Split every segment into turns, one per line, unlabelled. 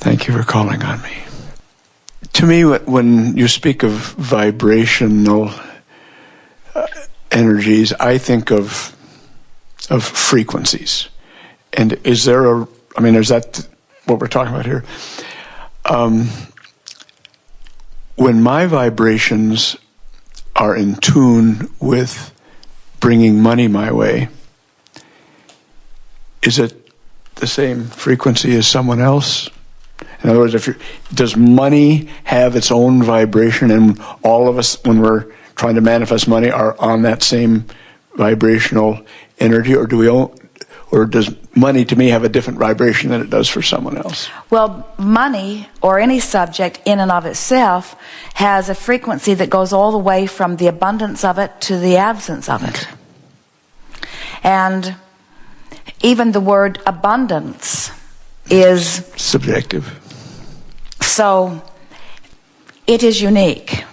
Thank you for calling on me. To me, when you speak of vibrational energies, I think of frequencies. And is that what we're talking about here? When my vibrations are in tune with bringing money my way, is it the same frequency as someone else? In other words, does money have its own vibration, and all of us, when we're trying to manifest money, are on that same vibrational energy, or does money to me have a different vibration than it does for someone else?
Well, money, or any subject in and of itself, has a frequency that goes all the way from the abundance of it to the absence of it. And even the word abundance is
subjective.
So it is unique.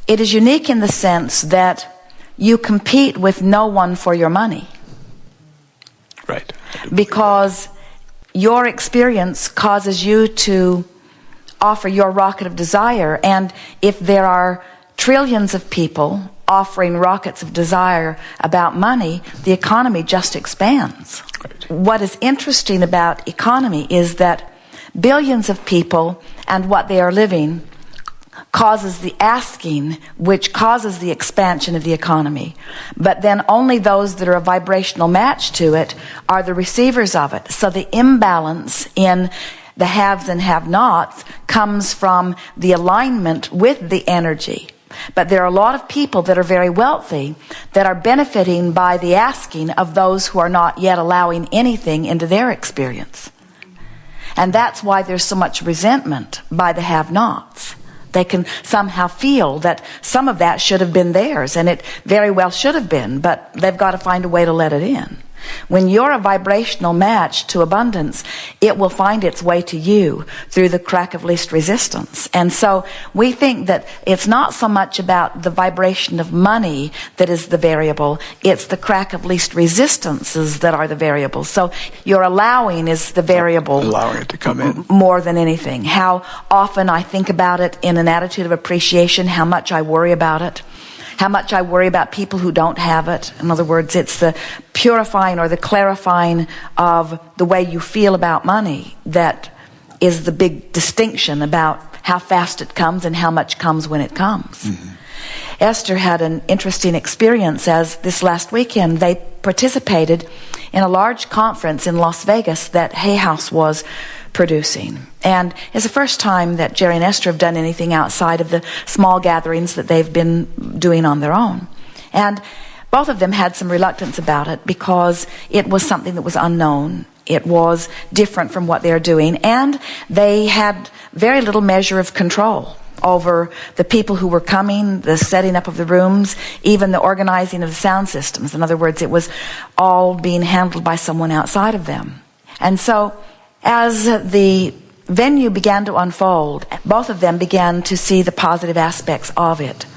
It is unique in the sense that you compete with no one for your money.
Right.
Because your experience causes you to offer your rocket of desire, and if there are trillions of people offering rockets of desire about money, the economy just expands. Right. What is interesting about economy is that billions of people and what they are living causes the asking, which causes the expansion of the economy. But then only those that are a vibrational match to it are the receivers of it. So the imbalance in the haves and have-nots comes from the alignment with the energy. But there are a lot of people that are very wealthy that are benefiting by the asking of those who are not yet allowing anything into their experience. And that's why there's so much resentment by the have-nots. They can somehow feel that some of that should have been theirs, and it very well should have been, but they've got to find a way to let it in. When you're a vibrational match to abundance, it will find its way to you through the crack of least resistance. And so we think that it's not so much about the vibration of money that is the variable, it's the crack of least resistances that are the variables. So your allowing is the variable.
Allowing it to come in.
More than anything. How often I think about it in an attitude of appreciation, how much I worry about it. How much I worry about people who don't have it. In other words, it's the purifying or the clarifying of the way you feel about money that is the big distinction about how fast it comes and how much comes when it comes. Mm-hmm. Esther had an interesting experience as this last weekend they participated in a large conference in Las Vegas that Hay House was producing. And it's the first time that Jerry and Esther have done anything outside of the small gatherings that they've been doing on their own. And both of them had some reluctance about it because it was something that was unknown. It was different from what they're doing. And they had very little measure of control over the people who were coming, the setting up of the rooms, even the organizing of the sound systems. In other words, it was all being handled by someone outside of them. And so as the venue began to unfold, both of them began to see the positive aspects of it.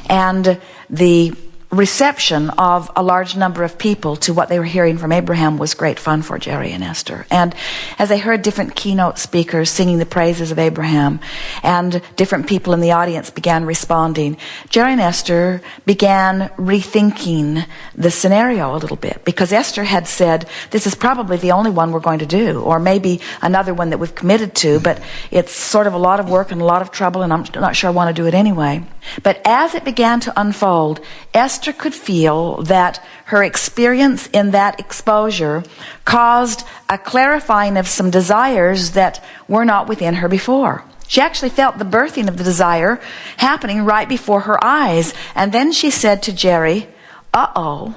And the reception of a large number of people to what they were hearing from Abraham was great fun for Jerry and Esther. And as they heard different keynote speakers singing the praises of Abraham, and different people in the audience began responding, Jerry and Esther began rethinking the scenario a little bit, because Esther had said, this is probably the only one we're going to do, or maybe another one that we've committed to, but it's sort of a lot of work and a lot of trouble, and I'm not sure I want to do it anyway. But as it began to unfold, Esther could feel that her experience in that exposure caused a clarifying of some desires that were not within her before. She actually felt the birthing of the desire happening right before her eyes. And then she said to Jerry, uh-oh.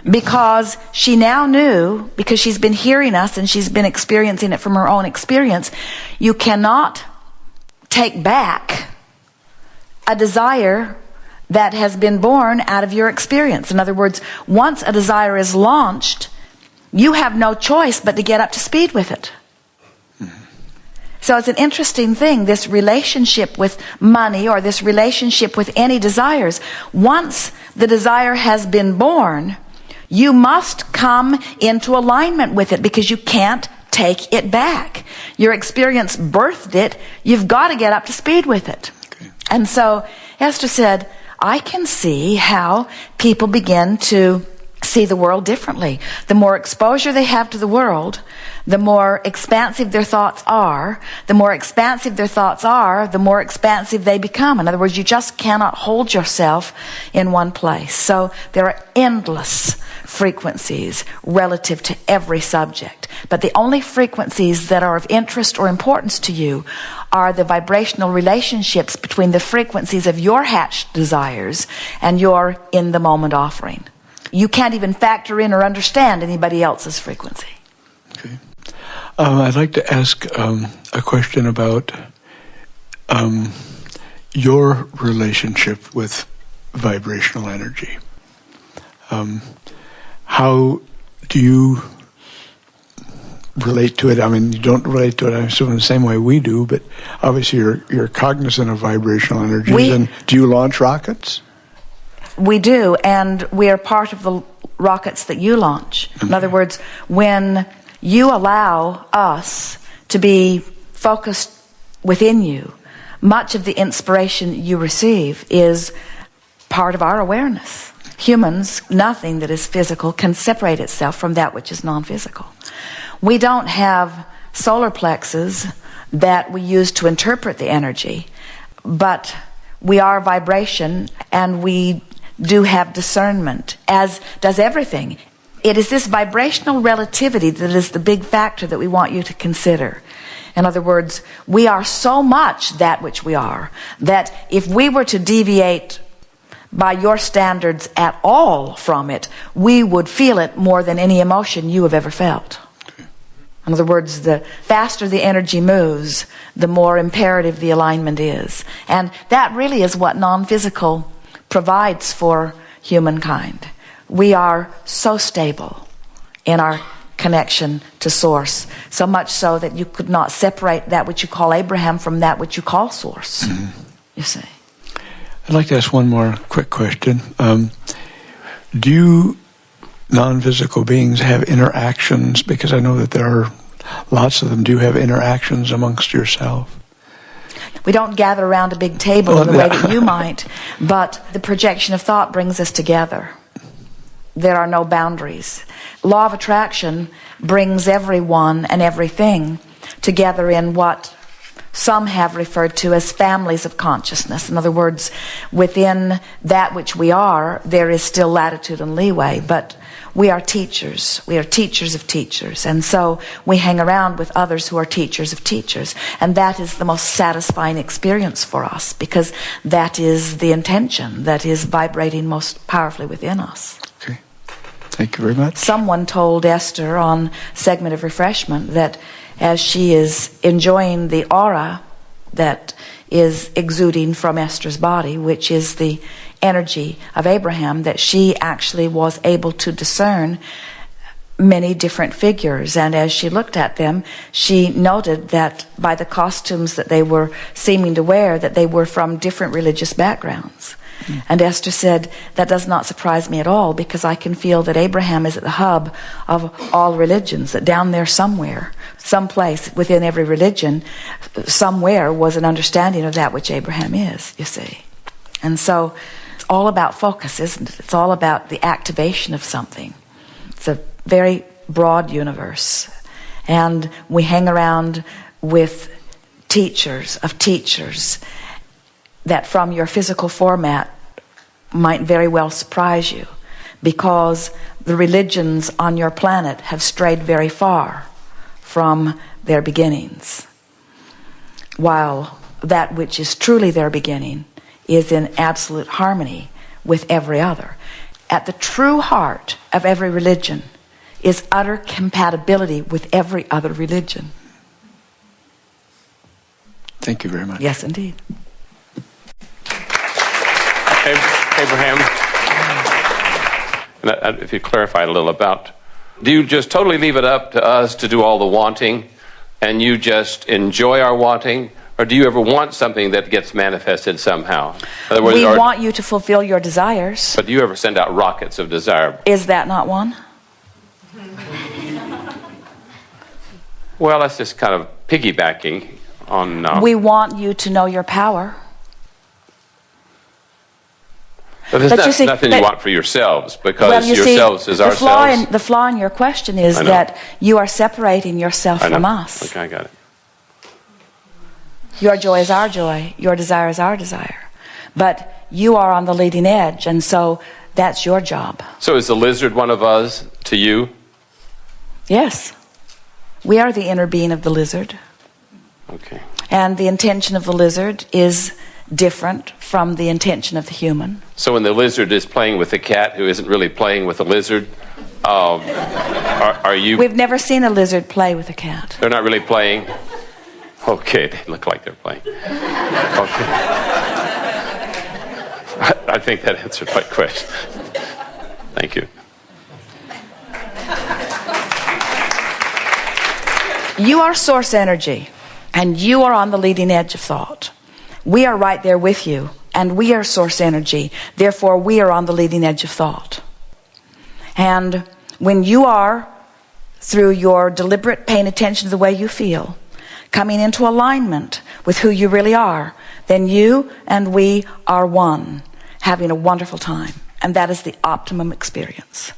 Because she now knew, because she's been hearing us and she's been experiencing it from her own experience, you cannot take back a desire that has been born out of your experience. In other words, once a desire is launched, you have no choice but to get up to speed with it. Mm-hmm. So it's an interesting thing, this relationship with money, or this relationship with any desires. Once the desire has been born, you must come into alignment with it, because you can't take it back. Your experience birthed it. You've got to get up to speed with it.
Okay.
And so Esther said, I can see how people begin to see the world differently. The more exposure they have to the world, the more expansive their thoughts are. The more expansive their thoughts are, the more expansive they become. In other words, you just cannot hold yourself in one place. So there are endless frequencies relative to every subject. But the only frequencies that are of interest or importance to you are the vibrational relationships between the frequencies of your hatched desires and your in-the-moment offering. You can't even factor in or understand anybody else's frequency.
Okay. I'd like to ask a question about your relationship with vibrational energy. How do you relate to it? I mean, you don't relate to it, I assume, in the same way we do, but obviously you're cognizant of vibrational energies. And do you launch rockets?
We do, and we are part of the rockets that you launch. In other words, when you allow us to be focused within you, much of the inspiration you receive is part of our awareness. Humans, nothing that is physical can separate itself from that which is non-physical. We don't have solar plexus that we use to interpret the energy, but we are vibration, and we do have discernment, as does everything. It is this vibrational relativity that is the big factor that we want you to consider. In other words, we are so much that which we are, that if we were to deviate by your standards at all from it, we would feel it more than any emotion you have ever felt. In other words, the faster the energy moves, the more imperative the alignment is. And that really is what non-physical provides for humankind. We are so stable in our connection to Source, so much so that you could not separate that which you call Abraham from that which you call Source. Mm-hmm. You see.
I'd like to ask one more quick question. Do you non-physical beings have interactions? Because I know that there are lots of them. Do you have interactions amongst yourself?
We don't gather around a big table in the way that you might, but the projection of thought brings us together. There are no boundaries. Law of attraction brings everyone and everything together in what some have referred to as families of consciousness. In other words, within that which we are, there is still latitude and leeway, but we are teachers. We are teachers of teachers. And so we hang around with others who are teachers of teachers. And that is the most satisfying experience for us, because that is the intention that is vibrating most powerfully within us.
Okay. Thank you very much.
Someone told Esther on Segment of Refreshment that as she is enjoying the aura that is exuding from Esther's body, which is the energy of Abraham, that she actually was able to discern many different figures. And as she looked at them, she noted that by the costumes that they were seeming to wear, that they were from different religious backgrounds. Mm. And Esther said, that does not surprise me at all, because I can feel that Abraham is at the hub of all religions, that down there somewhere, someplace within every religion, somewhere was an understanding of that which Abraham is, you see. And so it's all about focus, isn't it? It's all about the activation of something. It's a very broad universe. And we hang around with teachers of teachers that from your physical format might very well surprise you, because the religions on your planet have strayed very far from their beginnings, while that which is truly their beginning is in absolute harmony with every other. At the true heart of every religion is utter compatibility with every other religion.
Thank you very much.
Yes, indeed.
Abraham, if you clarify a little about, do you just totally leave it up to us to do all the wanting, and you just enjoy our wanting, or do you ever want something that gets manifested somehow? In other words,
we want you to fulfill your desires.
But do you ever send out rockets of desire?
Is that not one?
Well, that's just kind of piggybacking on...
We want you to know your power.
But there's nothing you want for yourselves, because
well, you
yourselves
see,
is ourselves.
The flaw in your question is that you are separating yourself from us.
Okay, I got it.
Your joy is our joy. Your desire is our desire. But you are on the leading edge, and so that's your job.
So is the lizard one of us to you?
Yes. We are the inner being of the lizard.
Okay.
And the intention of the lizard is different from the intention of the human.
So when the lizard is playing with the cat who isn't really playing with the lizard, are you...
We've never seen a lizard play with a cat.
They're not really playing? Okay, they look like they're playing. Okay. I think that answered my question. Thank you.
You are source energy, and you are on the leading edge of thought. We are right there with you, and we are source energy. Therefore, we are on the leading edge of thought. And when you are, through your deliberate paying attention to the way you feel, coming into alignment with who you really are, then you and we are one, having a wonderful time. And that is the optimum experience.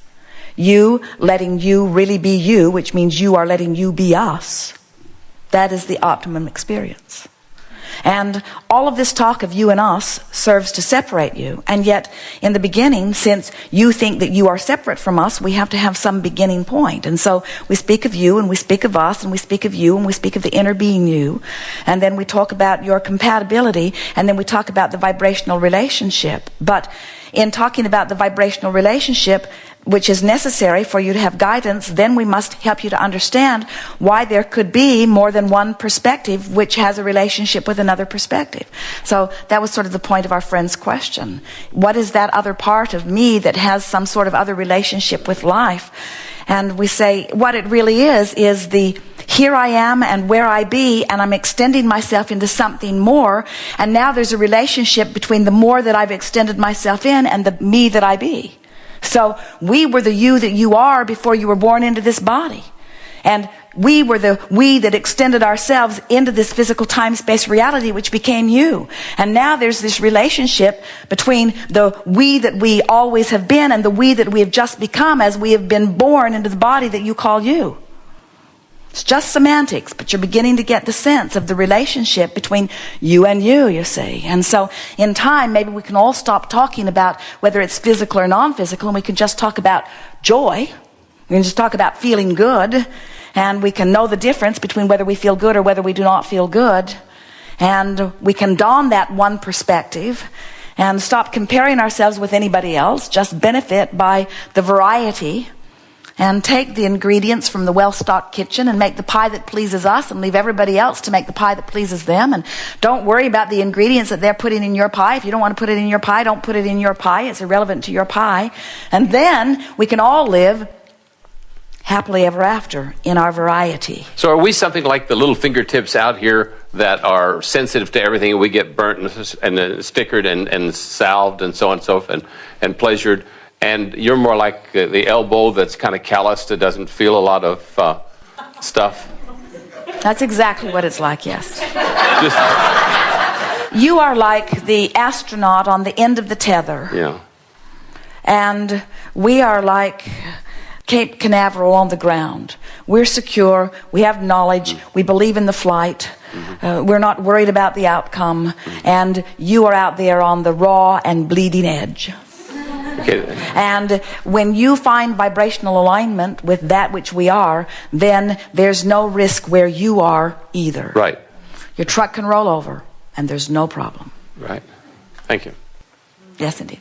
You letting you really be you, which means you are letting you be us. That is the optimum experience. And all of this talk of you and us serves to separate you. And yet, in the beginning, since you think that you are separate from us, we have to have some beginning point. And so we speak of you, and we speak of us, and we speak of you, and we speak of the inner being you. And then we talk about your compatibility, and then we talk about the vibrational relationship. But in talking about the vibrational relationship, which is necessary for you to have guidance, then we must help you to understand why there could be more than one perspective which has a relationship with another perspective. So that was sort of the point of our friend's question. What is that other part of me that has some sort of other relationship with life? And we say what it really is the here I am and where I be, and I'm extending myself into something more, and now there's a relationship between the more that I've extended myself in and the me that I be. So we were the you that you are before you were born into this body. And we were the we that extended ourselves into this physical time-space reality, which became you. And now there's this relationship between the we that we always have been and the we that we have just become as we have been born into the body that you call you. It's just semantics, but you're beginning to get the sense of the relationship between you and you see. And so in time, maybe we can all stop talking about whether it's physical or non-physical, and we can just talk about joy. We can just talk about feeling good, and we can know the difference between whether we feel good or whether we do not feel good. And we can don that one perspective and stop comparing ourselves with anybody else, just benefit by the variety, and take the ingredients from the well-stocked kitchen and make the pie that pleases us and leave everybody else to make the pie that pleases them. And don't worry about the ingredients that they're putting in your pie. If you don't want to put it in your pie, don't put it in your pie. It's irrelevant to your pie. And then we can all live happily ever after in our variety.
So are we something like the little fingertips out here that are sensitive to everything, and we get burnt and stickered and salved and so on and so forth and pleasured? And you're more like the elbow that's kind of calloused, that doesn't feel a lot of stuff?
That's exactly what it's like, yes. You are like the astronaut on the end of the tether.
Yeah.
And we are like Cape Canaveral on the ground. We're secure, we have knowledge, we believe in the flight, we're not worried about the outcome, and you are out there on the raw and bleeding edge.
Okay.
And when you find vibrational alignment with that which we are, then there's no risk where you are either.
Right.
Your truck can roll over, and there's no problem.
Right. Thank you.
Yes, indeed.